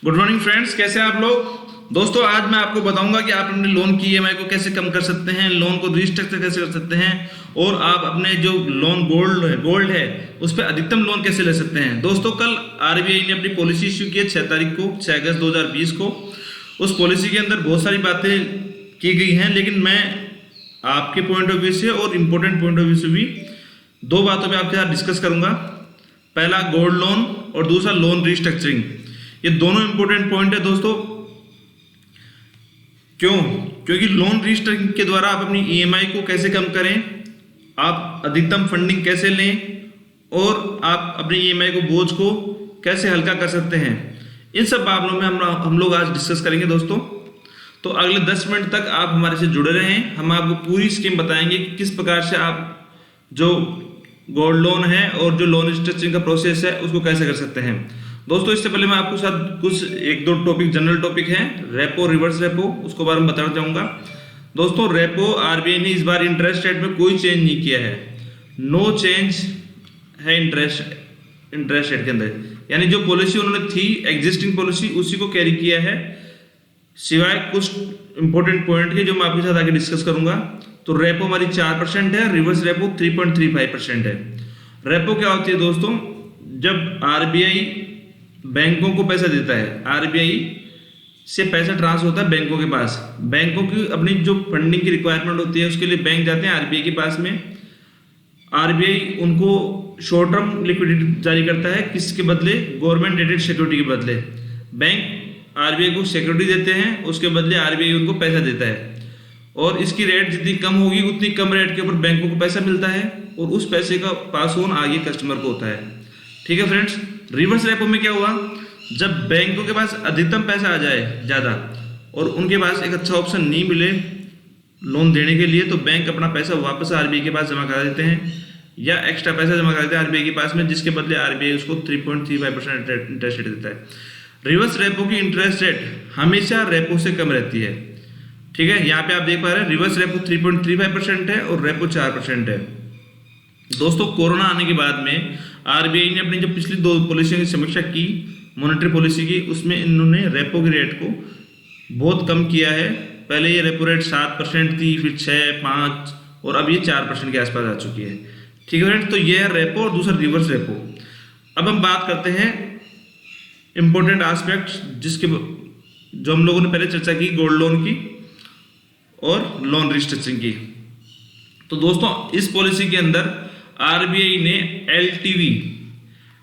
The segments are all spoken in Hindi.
गुड मॉर्निंग फ्रेंड्स, कैसे हैं आप लोग। दोस्तों आज मैं आपको बताऊंगा कि आप अपने लोन की ईएमआई को कैसे कम कर सकते हैं, लोन को रीस्ट्रक्चर कैसे कर सकते हैं और आप अपने जो लोन गोल्ड है उस पर अधिकतम लोन कैसे ले सकते हैं। दोस्तों कल आरबीआई ने अपनी पॉलिसी इश्यू की है 6 तारीख को, 6 अगस्त 2020 को। उस पॉलिसी के अंदर बहुत सारी बातें की गई हैं, लेकिन मैं आपके पॉइंट ऑफ व्यू से और इम्पोर्टेंट पॉइंट ऑफ व्यू से भी दो बातों पे आपके साथ डिस्कस करूंगा। पहला गोल्ड लोन और दूसरा लोन रीस्ट्रक्चरिंग। ये दोनों इंपॉर्टेंट पॉइंट है दोस्तों। क्यों? क्योंकि लोन रीस्ट्रक्चरिंग के द्वारा आप अपनी ईएमआई को कैसे कम करें, आप अधिकतम फंडिंग कैसे लें और आप अपनी ईएमआई को बोझ को कैसे हल्का कर सकते हैं, इन सब मामलों में हम लोग आज डिस्कस करेंगे दोस्तों। तो अगले 10 मिनट तक आप हमारे से जुड़े रहें। हम आपको पूरी स्कीम बताएंगे कि किस प्रकार से आप जो गोल्ड लोन है और जो लोन रीस्ट्रक्चरिंग का प्रोसेस है उसको कैसे कर सकते हैं। दोस्तों इससे पहले मैं आपको साथ कुछ एक दो टॉपिक, जनरल टॉपिक हैं, रेपो रिवर्स रेपो, उसको बारे में बताना चाहूँगा। दोस्तों रेपो आरबीआई ने इस बार इंटरेस्ट रेट में कोई चेंज नहीं किया है, नो चेंज है इंटरेस्ट रेट के अंदर। यानी जो पॉलिसी उन्होंने थी एग्जिस्टिंग पॉलिसी उसी को कैरी किया है, सिवाय कुछ इंपॉर्टेंट पॉइंट के जो मैं आपके साथ आगे डिस्कस करूंगा। तो रेपो हमारी 4% है, रिवर्स रेपो 3.35% है। रेपो क्या होती है दोस्तों? जब आरबीआई बैंकों को पैसा देता है, आरबीआई से पैसा ट्रांसफर होता है बैंकों के पास, बैंकों की अपनी जो फंडिंग की रिक्वायरमेंट होती है उसके लिए बैंक जाते हैं आरबीआई के पास में। आरबीआई उनको शॉर्ट टर्म लिक्विडिटी जारी करता है, किसके बदले? गवर्नमेंट डेटेड सिक्योरिटी के बदले। बैंक आरबीआई को सिक्योरिटी देते हैं, उसके बदले आरबीआई उनको पैसा देता है और इसकी रेट जितनी कम होगी उतनी कम रेट के ऊपर बैंकों को पैसा मिलता है और उस पैसे का पास ऑन आगे कस्टमर को होता है। ठीक है फ्रेंड्स। रिवर्स रेपो में क्या हुआ? जब बैंकों के पास अधिकतम पैसा आ जाए ज़्यादा और उनके पास एक अच्छा ऑप्शन नहीं मिले लोन देने के लिए, तो बैंक अपना पैसा वापस आरबीआई के पास जमा करा देते हैं या एक्स्ट्रा पैसा जमा करा देते हैं आरबीआई के पास में, जिसके बदले आरबीआई उसको 3.35% इंटरेस्ट रेट देता है। रिवर्स रेपो की इंटरेस्ट रेट हमेशा रेपो से कम रहती है। ठीक है, यहाँ पे आप देख पा रहे हैं रिवर्स रेपो 3.35% है और रेपो 4% है। दोस्तों कोरोना आने के बाद में आरबीआई ने अपनी जो पिछली 2 पॉलिसियों की समीक्षा की, मॉनेटरी पॉलिसी की, उसमें इन्होंने रेपो की रेट को बहुत कम किया है। पहले ये रेपो रेट 7% थी, फिर 6, 5 और अब ये 4% के आसपास आ चुकी है। ठीक है फ्रेंड्स, तो ये है रेपो और दूसरा रिवर्स रेपो। अब हम बात करते हैं इंपॉर्टेंट एस्पेक्ट्स जिसके जो हम लोगों ने पहले चर्चा की, गोल्ड लोन की और लोन रिस्ट्रक्चरिंग की। तो दोस्तों इस पॉलिसी के अंदर आरबीआई ने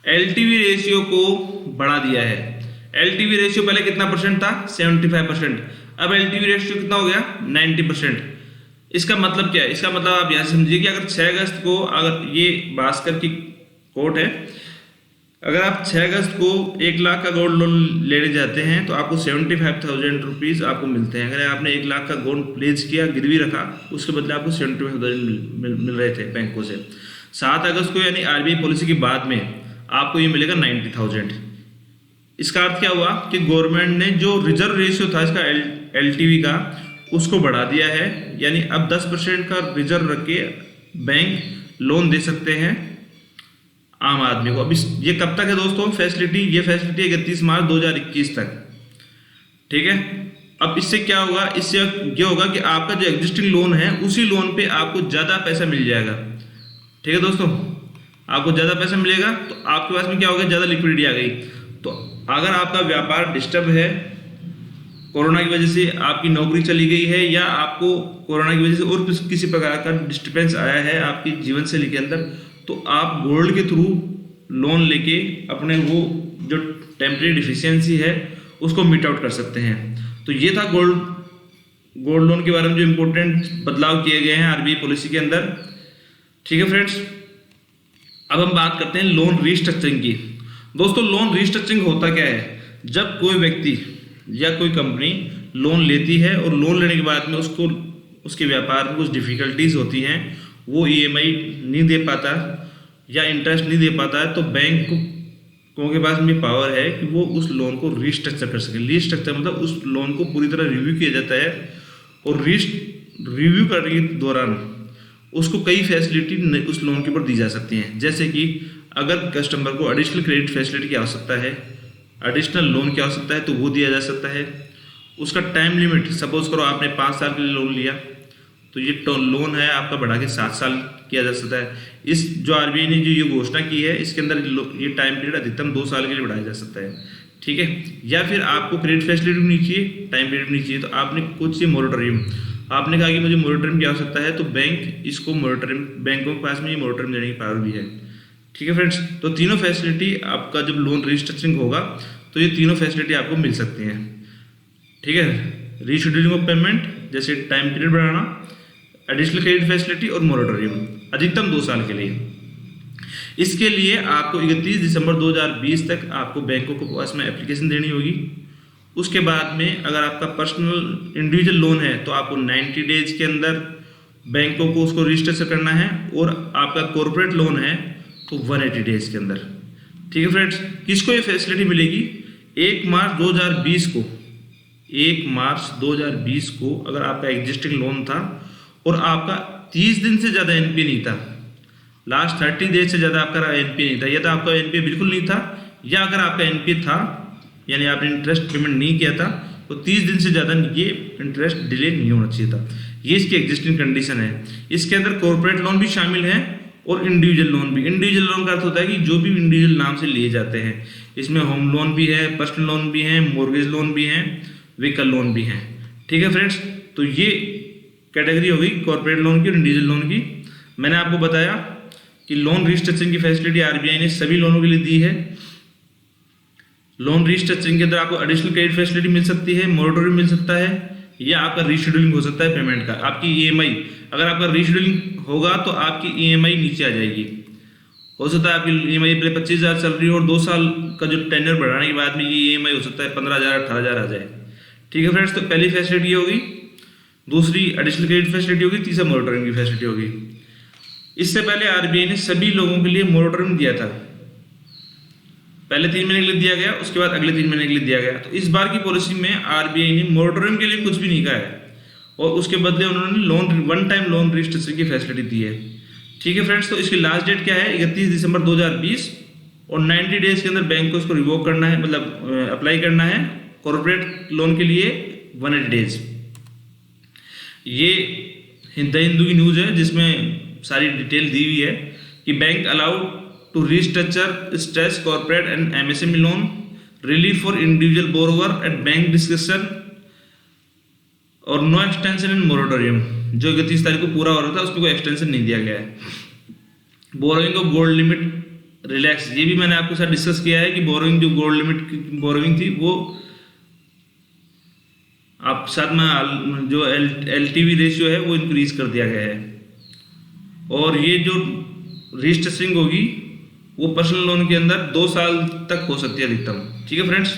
एलटीवी रेशियो को बढ़ा दिया है। एलटीवी रेशियो पहले कितना परसेंट था? 75%। अब एलटीवी रेशियो कितना हो गया? 90%। इसका मतलब क्या है? इसका मतलब आप यह समझिए कि अगर 6 अगस्त को, अगर ये भास्कर की कोट है, अगर आप 6 अगस्त को 1 लाख का गोल्ड लोन लेने जाते हैं तो आपको 75,000 रुपीज़ आपको मिलते हैं। अगर आपने 1 लाख का गोल्ड प्लेज किया, गिरवी रखा, उसके बदले आपको 75,000 मिल रहे थे बैंकों से। 7 अगस्त को यानी आरबीआई पॉलिसी के बाद में आपको ये मिलेगा 90,000। इसका अर्थ क्या हुआ कि गवर्नमेंट ने जो रिजर्व रेशियो था इसका एलटीवी का, उसको बढ़ा दिया है। यानी अब 10% का रिजर्व रख के बैंक लोन दे सकते हैं आम आदमी को। अब ये कब तक है दोस्तों फैसिलिटी? ये फैसिलिटी 31 मार्च 2021 तक। ठीक है। अब इससे क्या होगा? इससे ये होगा कि आपका जो एग्जिस्टिंग लोन है उसी लोन पे आपको ज़्यादा पैसा मिल जाएगा। ठीक है दोस्तों, आपको ज़्यादा पैसा मिलेगा तो आपके पास में क्या होगा? ज़्यादा लिक्विडिटी आ गई। तो अगर आपका व्यापार डिस्टर्ब है, कोरोना की वजह से आपकी नौकरी चली गई है या आपको कोरोना की वजह से और किसी प्रकार का डिस्टर्बेंस आया है आपकी जीवन शैली के अंदर, तो आप गोल्ड के थ्रू लोन लेके अपने वो जो टेम्परेरी डिफिशियंसी है उसको मीट आउट कर सकते हैं। तो ये था गोल्ड लोन के बारे में जो इंपॉर्टेंट बदलाव किए गए हैं आरबीआई पॉलिसी के अंदर। ठीक है फ्रेंड्स, अब हम बात करते हैं लोन रीस्ट्रक्चरिंग की। दोस्तों लोन रीस्ट्रक्चरिंग होता क्या है? जब कोई व्यक्ति या कोई कंपनी लोन लेती है और लोन लेने के बाद में उसको उसके व्यापार में कुछ डिफिकल्टीज होती हैं, वो ईएमआई नहीं दे पाता या इंटरेस्ट नहीं दे पाता है, तो बैंक को के पास में पावर है कि वो उस लोन को रीस्ट्रक्चर कर सके। रीस्ट्रक्चर मतलब उस लोन को पूरी तरह रिव्यू किया जाता है और रिव्यू करने के दौरान उसको कई फैसिलिटी उस लोन के ऊपर दी जा सकती हैं। जैसे कि अगर कस्टमर को एडिशनल क्रेडिट फैसिलिटी की आवश्यकता है एडिशनल लोन की आवश्यकता है तो वो दिया जा सकता है। उसका टाइम लिमिट, सपोज करो आपने 5 साल के लिए लोन लिया तो ये लोन है आपका बढ़ा के 7 साल किया जा सकता है। इस जो आरबीआई ने जो ये घोषणा की है इसके अंदर ये टाइम पीरियड अधिकतम 2 साल के लिए बढ़ाया जा सकता है, ठीक है। या फिर आपको क्रेडिट फैसिलिटी भी नहीं चाहिए, टाइम पीरियड भी नहीं चाहिए, तो आपने कुछ ये मोरेटोरियम, आपने कहा कि मुझे मोरेटोरियम की आवश्यकता है तो बैंक इसको मोरेटोरियम, बैंकों के पास में ये मोरेटोरियम देने की पावर भी है, ठीक है फ्रेंड्स। तो तीनों फैसिलिटी आपका जब लोन रिस्ट्रक्चरिंग होगा तो ये तीनों फैसिलिटी आपको मिल सकती हैं, ठीक है। रीशेड्यूलिंग ऑफ पेमेंट जैसे टाइम पीरियड बढ़ाना, एडिशनल क्रेडिट फैसिलिटी और मोरेटोरियम अधिकतम 2 साल के लिए। इसके लिए आपको 31 दिसंबर 2020 तक आपको बैंकों को पास में एप्लीकेशन देनी होगी। उसके बाद में अगर आपका पर्सनल इंडिविजुअल लोन है तो आपको 90 डेज के अंदर बैंकों को उसको रजिस्टर करना है, और आपका कॉर्पोरेट लोन है तो 180 डेज के अंदर, ठीक है फ्रेंड्स। किसको ये फैसिलिटी मिलेगी? 1 मार्च 2020 को, 1 मार्च 2020 को अगर आपका एग्जिस्टिंग लोन था और आपका 30 दिन से ज़्यादा एनपीए नहीं था, लास्ट 30 डेज से ज़्यादा आपका एनपीए नहीं था, या तो आपका एनपीए बिल्कुल नहीं था, या अगर आपका एनपीए था यानी आपने इंटरेस्ट पेमेंट नहीं किया था तो 30 दिन से ज़्यादा ये इंटरेस्ट डिले नहीं होना चाहिए था। ये इसकी एग्जिस्टिंग कंडीशन है। इसके अंदर कॉर्पोरेट लोन भी शामिल है और इंडिविजुअल लोन भी। इंडिविजुअल लोन का अर्थ होता है कि जो भी इंडिविजुअल नाम से लिए जाते हैं, इसमें होम लोन भी है, पर्सनल लोन भी है, मॉर्गेज लोन भी है, व्हीकल लोन भी है, ठीक है फ्रेंड्स। तो ये कैटेगरी होगी कॉर्पोरेट लोन की और इंडिविजुअल लोन की। मैंने आपको बताया कि लोन रिस्ट्रक्चरिंग की फैसिलिटी आरबीआई ने सभी लोनों के लिए दी है। लोन रिस्ट्रक्चरिंग के अंदर आपको एडिशनल क्रेडिट फैसिलिटी मिल सकती है, मोरेटोरियम मिल सकता है, या आपका रीशेड्यूलिंग हो सकता है पेमेंट का। आपकी ईएमआई, अगर आपका रीशेड्यूलिंग होगा तो आपकी ईएमआई नीचे आ जाएगी। हो सकता है आपकी ईएमआई पहले 25,000 चल रही हो और 2 साल का जो टेन्योर बढ़ाने के बाद में ये ईएमआई हो सकता है 15,000 18,000 आ जाए, ठीक है फ्रेंड्स। तो पहली फैसिलिटी होगी, दूसरी एडिशनल क्रेडिट फैसिलिटी होगी, तीसरा मोरेटोरियम की फैसिलिटी होगी। इससे पहले आरबीआई ने सभी लोगों के लिए मोरेटोरियम दिया था, पहले 3 महीने के लिए दिया गया, उसके बाद अगले 3 महीने के लिए दिया गया। तो इस बार की पॉलिसी में आरबीआई ने मोरेटोरियम के लिए कुछ भी नहीं कहा है, और उसके बदले उन्होंने loan one time loan restructuring की फैसिलिटी दी है, ठीक है फ्रेंड्स। तो इसकी लास्ट डेट क्या है? 31 दिसंबर 2020, और 90 डेज के अंदर बैंक को इसको रिवोक करना है, मतलब अप्लाई करना है। कॉर्पोरेट लोन के लिए 180 डेज। ये द हिंदू की न्यूज़ है जिसमें सारी डिटेल दी हुई है कि bank allowed to restructure stress corporate and MSME loan, relief for individual borrower at bank description, और नो एक्सटेंशन इन मोरेटोरियम। जो 31 तारीख को पूरा हो रहा था उसमें कोई एक्सटेंशन नहीं दिया गया है। Borrowing of gold limit relax, ये भी मैंने आपके साथ डिस्कस किया है कि बोरोइंग, जो गोल्ड लिमिट की बोरोइंग थी वो आप साथ में जो एलटीवी रेशियो है वो इंक्रीज कर दिया गया है। और ये जो रिस्ट्रक्चरिंग होगी वो पर्सनल लोन के अंदर 2 साल तक हो सकती है अधिकतम, ठीक है फ्रेंड्स।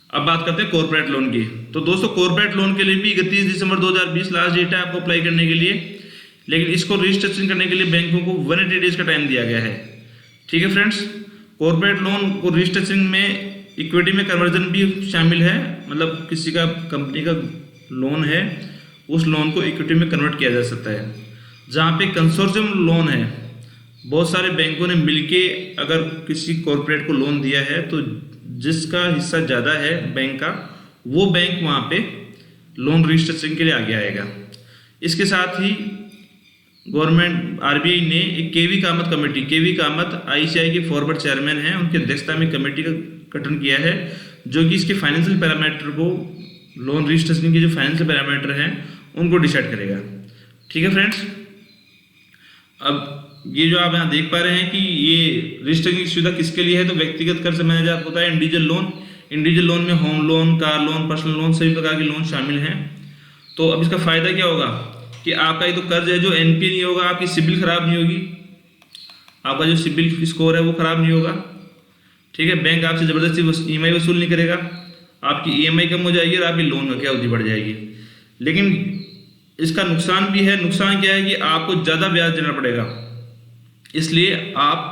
अब बात करते हैं कॉर्पोरेट लोन की। तो दोस्तों कॉर्पोरेट लोन के लिए भी 31 दिसंबर 2020 लास्ट डेट है आपको अप्लाई करने के लिए, लेकिन इसको रिस्ट्रक्चरिंग करने के लिए बैंकों को 180 डेज का टाइम दिया गया है, ठीक है फ्रेंड्स। कॉर्पोरेट लोन को रिस्ट्रक्चरिंग में इक्विटी में कन्वर्जन भी शामिल है, मतलब किसी का कंपनी का लोन है उस लोन को इक्विटी में कन्वर्ट किया जा सकता है। जहाँ पे कंसोर्शियम लोन है, बहुत सारे बैंकों ने मिलके अगर किसी कॉर्पोरेट को लोन दिया है तो जिसका हिस्सा ज़्यादा है बैंक का, वो बैंक वहाँ पे लोन रिस्ट्रक्चरिंग के लिए आगे आएगा। इसके साथ ही गवर्नमेंट आरबीआई ने एक केवी कामत कमेटी, केवी कामत आईसीआई के फॉरवर्ड चेयरमैन हैं, उनकी अध्यक्षता में कमेटी का गठन किया है जो कि इसके फाइनेंशियल पैरामीटर को, लोन रिस्ट्रक्चरिंग के जो फाइनेंशियल पैरामीटर हैं उनको डिसाइड करेगा, ठीक है फ्रेंड्स। अब ये जो आप यहाँ देख पा रहे हैं कि ये रिस्ट्रक्चरिंग की सुविधा किसके लिए है, तो व्यक्तिगत कर्ज से मैंने आपको बताया इंडिविजुअल लोन, इंडिविजुअल लोन में home loan, car loan, personal loan, सभी प्रकार के लोन शामिल हैं। तो अब इसका फायदा क्या होगा कि आपका ये तो कर्ज है जो एनपीए नहीं होगा, आपकी सिबिल खराब नहीं होगी, आपका जो सिबिल स्कोर है वो खराब नहीं होगा, ठीक है। बैंक आपसे जबरदस्ती ईएमआई वसूल नहीं करेगा, आपकी ईएमआई कम हो जाएगी और आपकी लोन की अवधि बढ़ जाएगी। लेकिन इसका नुकसान भी है। नुकसान क्या है कि आपको ज़्यादा ब्याज देना पड़ेगा, इसलिए आप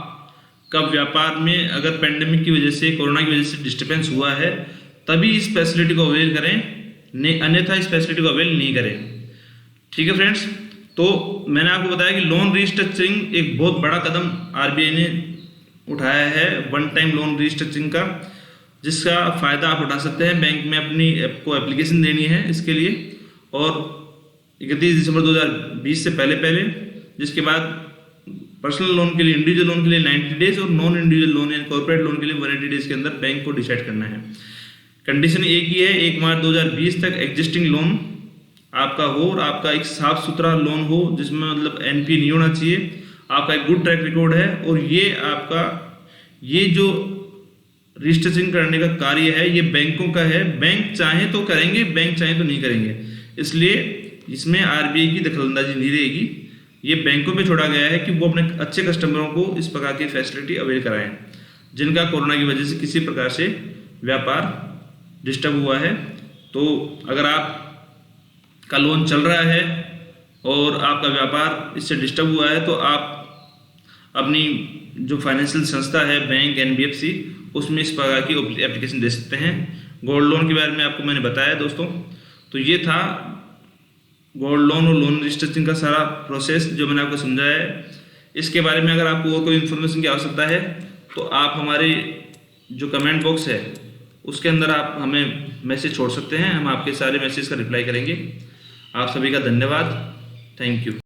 का व्यापार में अगर पेंडेमिक की वजह से, कोरोना की वजह से डिस्टर्बेंस हुआ है तभी इस फैसिलिटी को अवेल करें, अन्यथा इस फैसिलिटी को अवेल नहीं करें, ठीक है फ्रेंड्स। तो मैंने आपको बताया कि लोन रिस्ट्रक्चरिंग एक बहुत बड़ा कदम आरबीआई ने उठाया है वन टाइम लोन रिस्ट्रक्चरिंग का, जिसका फ़ायदा आप उठा सकते हैं। बैंक में अपनी को एप्लीकेशन देनी है इसके लिए, और 31 दिसंबर 2020 से पहले, जिसके बाद पर्सनल लोन के लिए, इंडिविजुअल लोन के लिए 90 डेज और नॉन इंडिविजुअल लोन यानी कॉर्पोरेट लोन के लिए 180 डेज के अंदर बैंक को डिसाइड करना है। कंडीशन एक ही है, 1 मार्च 2020 तक एग्जिस्टिंग लोन आपका हो और आपका एक साफ सुथरा लोन हो, जिसमें मतलब एनपी नहीं होना चाहिए, आपका एक गुड ट्रैक रिकॉर्ड है, और ये जो रिस्ट्रक्चरिंग करने का कार्य है ये बैंकों का है। बैंक चाहे तो करेंगे, बैंक चाहे तो नहीं करेंगे, इसलिए इसमें आरबीआई की दखलंदाजी नहीं रहेगी। ये बैंकों पे छोड़ा गया है कि वो अपने अच्छे कस्टमरों को इस प्रकार की फैसिलिटी अवेल कराएं जिनका कोरोना की वजह से किसी प्रकार से व्यापार डिस्टर्ब हुआ है। तो अगर आप का लोन चल रहा है और आपका व्यापार इससे डिस्टर्ब हुआ है, तो आप अपनी जो फाइनेंशियल संस्था है, बैंक, एनबीएफसी, उसमें इस प्रकार की एप्लीकेशन दे सकते हैं। गोल्ड लोन के बारे में आपको मैंने बताया दोस्तों। तो ये था गोल्ड लोन और लोन रजिस्ट्रेशन का सारा प्रोसेस जो मैंने आपको समझाया है। इसके बारे में अगर आपको और कोई इन्फॉर्मेशन की आवश्यकता है तो आप हमारे जो कमेंट बॉक्स है उसके अंदर आप हमें मैसेज छोड़ सकते हैं, हम आपके सारे मैसेज का रिप्लाई करेंगे। आप सभी का धन्यवाद, थैंक यू।